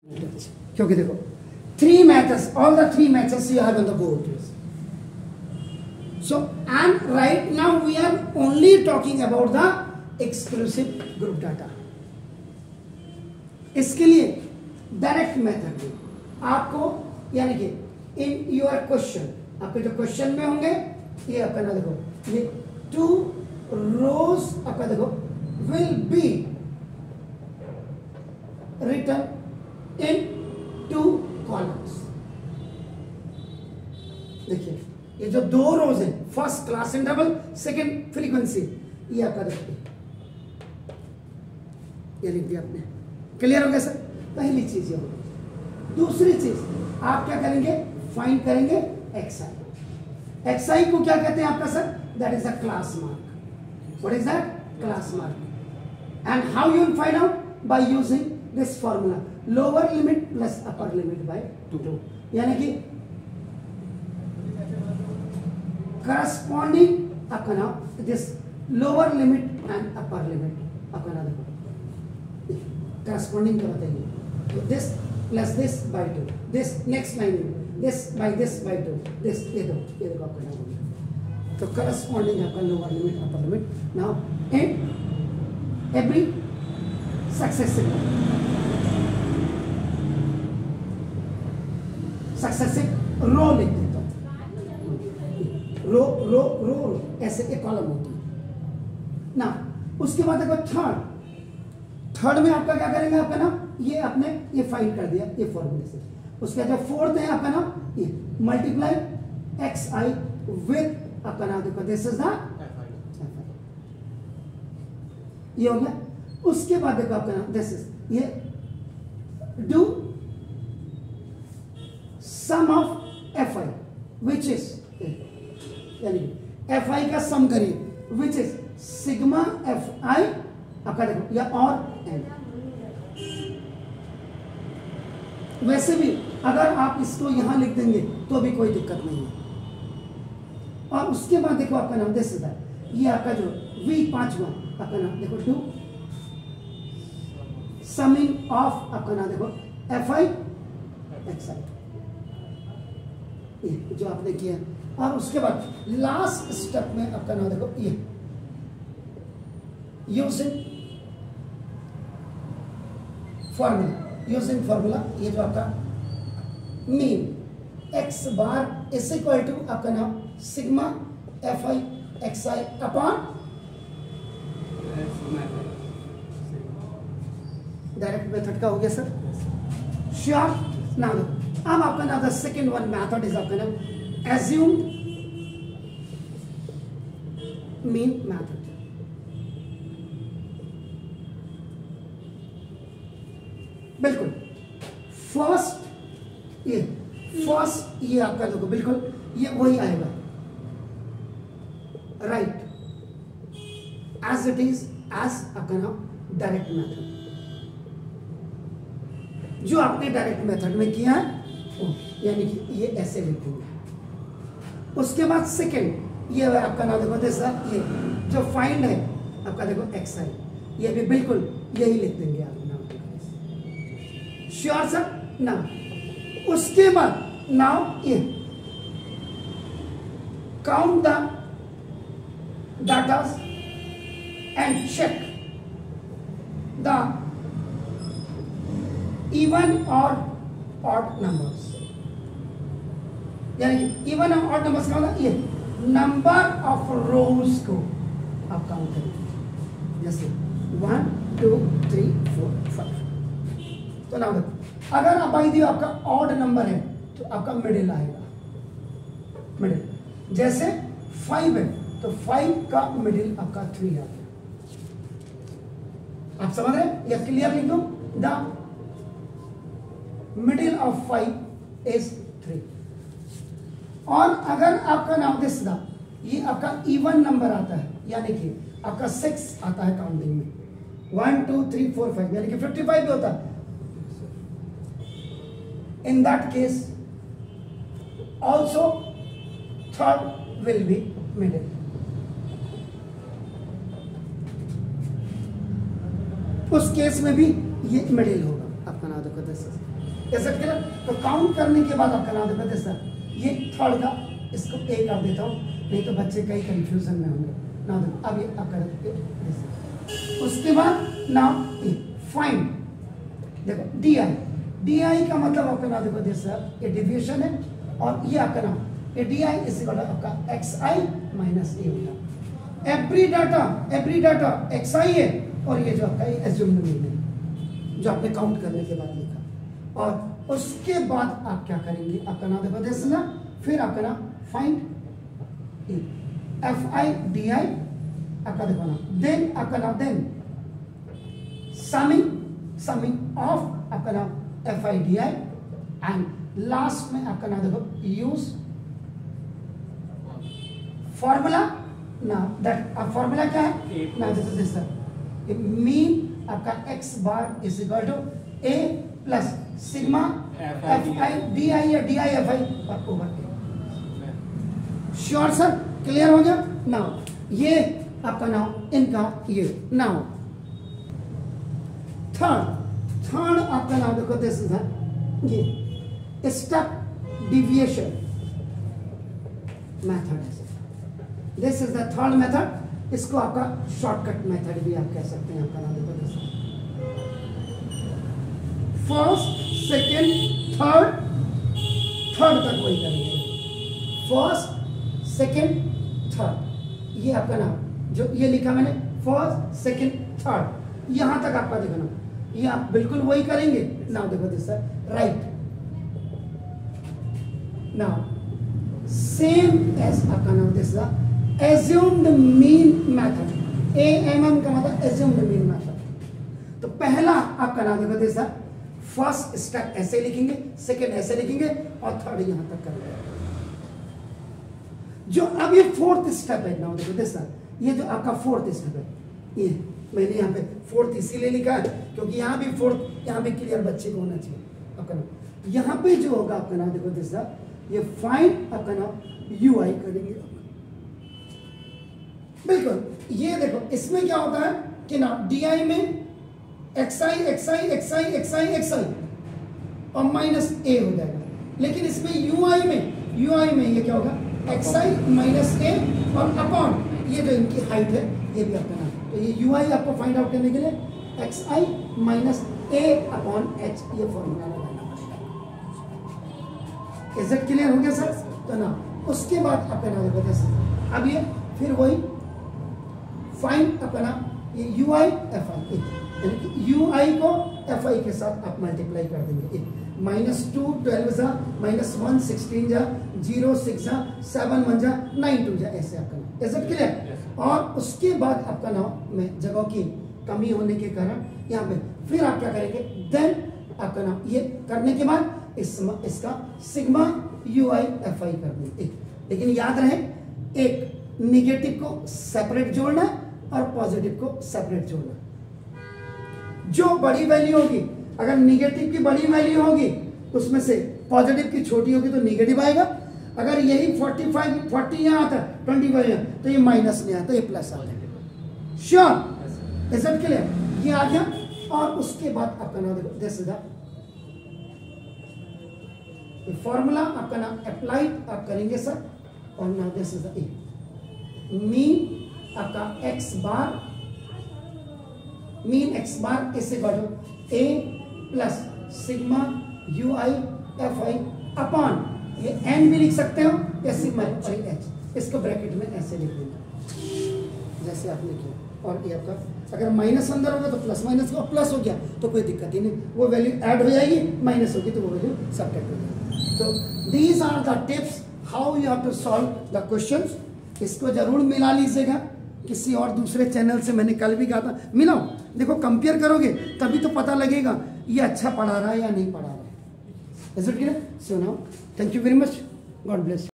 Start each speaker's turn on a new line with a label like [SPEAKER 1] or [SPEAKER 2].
[SPEAKER 1] क्योंकि देखो 3 methods, all the 3 methods you have on the board. So and right now we are only talking about the exclusive group data. इसके लिए direct method में आपको यानी कि इन योर क्वेश्चन, आपके जो क्वेश्चन में होंगे ये आपका ना देखो, ये 2 rows आपका देखो will be written in 2 columns. देखिए ये जो 2 rows हैं, first class interval, second frequency, ये आपका देखिए ये लिख दिया आपने. क्लियर हो गया सर? पहली चीज ये होगी. दूसरी चीज आप क्या करेंगे, फाइंड करेंगे xi. xi को क्या कहते हैं आपका sir? That is a class mark. What is that? Class mark. And how you will find out? By using this formula, lower limit plus upper limit by 2. यानी कि करस्पॉन्डिंग अपना this lower limit and upper limit अपना देखो corresponding क्या बताइए. तो this plus this by 2, this next line में this by 2, this ये देखो आपका नाम हो गया. तो करस्पॉन्डिंग आपका lower limit upper limit. Now in every successive row लिख देता हूं. रो रो रो ऐसे एक कॉलम होती है ना. उसके बाद देखो थर्ड में आपका क्या करेंगे, आपका ना ये आपने ये फाइंड कर दिया ये फॉर्मूले से. उसके बाद जो फोर्थ है आपका ना ये मल्टीप्लाई xi विद आपका ना देखो दिस इज द ये हो गया. उसके बाद देखो आपका ना दिस इज ये do sum of fi which is यानी fi का सम करिए विच इज सिग्मा fi आपका देखो या और n. वैसे भी अगर आप इसको यहां लिख देंगे तो भी कोई दिक्कत नहीं है. और उसके बाद देखो आपका नाम दिस इज ये आपका जो v पांचवा आपका नाम देखो डू समिंग ऑफ आपका नाम देखो fi xi ये जो आपने किया. और उसके बाद लास्ट स्टेप में आपका नाम देखो ये यूजिंग फॉर्मूला ये जो आपका mean x bar is equal to आपका नाम sigma fi xi upon direct method का हो गया सर. श्योर. नाउ अब आपका नाम the second one method is आपका नाम assumed mean method. बिल्कुल फर्स्ट ये आपका देखो बिल्कुल ये वही आएगा right as it is as आपका नाम डायरेक्ट मेथड. जो आपने डायरेक्ट मेथड में किया है यानी कि ये ऐसे लिखेंगे. उसके बाद सेकंड ये आपका नाम देखो दिस ये जो फाइंड है आपका देखो xi ये भी बिल्कुल यही लिख देंगे आप नाम. Sure sir. नाउ उसके बाद नाउ ये count the datas and check the even और ऑड नंबर्स. यानी इवन और ऑड नंबर्स का मतलब ये नंबर ऑफ रोज को आप काउंट करेंगे. जैसे 1 2 3 4 5. तो ना अगर आप भाई दियो आपका ऑड नंबर है तो आपका मिडिल आएगा. मिडिल जैसे 5 है तो 5 का मिडिल आपका 3 आ गया. आप समझ रहे हैं? या क्लियर लिख दो. The middle of 5 is 3. और अगर आपका नाम दिस दा ये आपका इवन नंबर आता है यानी कि आपका 6 आता है काउंटिंग में 1 2 3 4 5 यानी कि 55 भी होता है. In that case also third will be middle. उस केस में भी ये मिडिल होगा आपका नाम देखो ऐसा क्लियर। तो काउंट करने के बाद आपका नाम देखो सर, ये थर्ड का इसको ए कर देता हूँ, नहीं तो बच्चे कई कंफ्यूजन में होंगे। ना देखो अब ये आपका, उसके बाद नाउ फाइंड, देखो डी आई का मतलब आपका नाम देखो सर, ये डिविएशन है, और ये आपका नाम ये D I is equal to आपका एक्स आई माइनस ए होगा। एवरी डाटा एक्स आई है, और ये जो आपका एज्यूम्ड मीन है जो आपने काउंट करने के बाद लिखा। और उसके बाद आप क्या करेंगे, आपका नाम देखो दिस ना, फिर आपका नाम फाइंड एफ आई डी आई आपका देखो ना, देन आपका नाम देन समिंग ऑफ आपका नाम F I D I, and last में आपका नाम देखो यूज फॉर्मूला। ना दैट फॉर्मूला क्या है, ना देखो दिस मीन आपका x bar is equal to A plus sigma F I D I या डी आई एफ आई और over A. Sure sir, clear हो गया। नाउ ये आपका नाउ इनका ये नाउ थर्ड आपका नाम देखो दिस इज ये स्टेप डिविएशन मेथड है। This is the third method, इसको आपका शॉर्टकट मेथड भी आप कह सकते हैं। आपका नाम देखो फर्स्ट सेकेंड थर्ड तक वही करेंगे, फर्स्ट सेकेंड थर्ड, ये आपका नाम जो ये लिखा मैंने फर्स्ट सेकेंड थर्ड, यहां तक आपका देखो ना, ये आप बिल्कुल वही करेंगे। नाउ देखो this right, now same as आपका नाम this assumed mean method, AMM का मतलब assumed mean method। तो पहला आपका नाम देखो दिस फर्स्ट स्टेप ऐसे लिखेंगे, सेकेंड ऐसे लिखेंगे, और थर्ड यहां तक करेंगे। जो अब ये फोर्थ स्टेप है, नाउ देखो दिस ये जो आपका फोर्थ स्टेप है, ये मैंने यहाँ पे फोर्थ इसीलिए लिखा है क्योंकि यहाँ भी फोर्थ, यहाँ भी क्लियर बच्चे को होना चाहिए। आपका नाम यहाँ पे जो होगा आपका नाम देखो दिस ये फाइंड आपका नाम यू आई करेंगे। बिल्कुल ये देखो इसमें क्या होता है कि ना डी आई में एक्स आई एक्स आई एक्स आई एक्स आई एक्स आई और माइनस ए हो जाएगा, लेकिन इसमें यू आई में ये क्या होगा एक्स आई माइनस ए और अपॉन ये जो इनकी हाइट है ये भी आपका नाम। तो ये यू आई आपको फाइंड आउट करने के लिए x I minus A upon H ये फॉर्मूला लगाना पड़ेगा। इज इट क्लियर हो गया सर। तो ना उसके बाद आपका नाम देखो जैसे अब ये फिर वही फाइंड अपना ये यू आई एफ आई, यानी कि यू आई को एफ आई के साथ आप मल्टीप्लाई कर देंगे। -2 12 जा -1 16 जा 0 6 जा 7 1 जा 9 2 जा, ऐसे आपका नाम। Is it clear. और उसके बाद आपका नाम में जगह की कमी होने के कारण यहाँ पे फिर आप क्या करेंगे, देन आपका नाम ये करने के बाद इसका sigma u i F I कर देंगे। लेकिन याद रहे एक निगेटिव को सेपरेट जोड़ना और पॉजिटिव को सेपरेट जोड़ना। जो बड़ी वैल्यू होगी, अगर निगेटिव की बड़ी वैल्यू होगी उसमें से पॉजिटिव की छोटी होगी तो निगेटिव आएगा। अगर यही 40 यहाँ आता है 25 यहाँ, तो ये माइनस में आता है, ये प्लस आता है। Sure, is it clear. ये आ गया। और उसके बाद आपका नाम देखो दिस इज द फॉर्मूला आपका नाम अप्लाइड आप करेंगे सर। और now this is the mean आपका x bar is equal to A plus sigma u i F i upon ये एन भी लिख सकते हो या सिग्मा आई एच, इसको ब्रैकेट में ऐसे लिख देना जैसे आपने किया। और ये आपका अगर माइनस अंदर होगा तो प्लस माइनस का प्लस हो गया तो कोई दिक्कत ही नहीं, वो वैल्यू ऐड हो जाएगी, माइनस होगी तो वो वैल्यू सबट्रैक्ट हो जाएगी। तो these are the tips how you have to solve the questions. इसको जरूर मिला लीजिएगा किसी और दूसरे चैनल से, मैंने कल भी कहा था मिलाओ, देखो कंपेयर करोगे तभी तो पता लगेगा ये अच्छा पढ़ा रहा है या नहीं पढ़ा रहा है। Is it clear? So now thank you very much, God bless.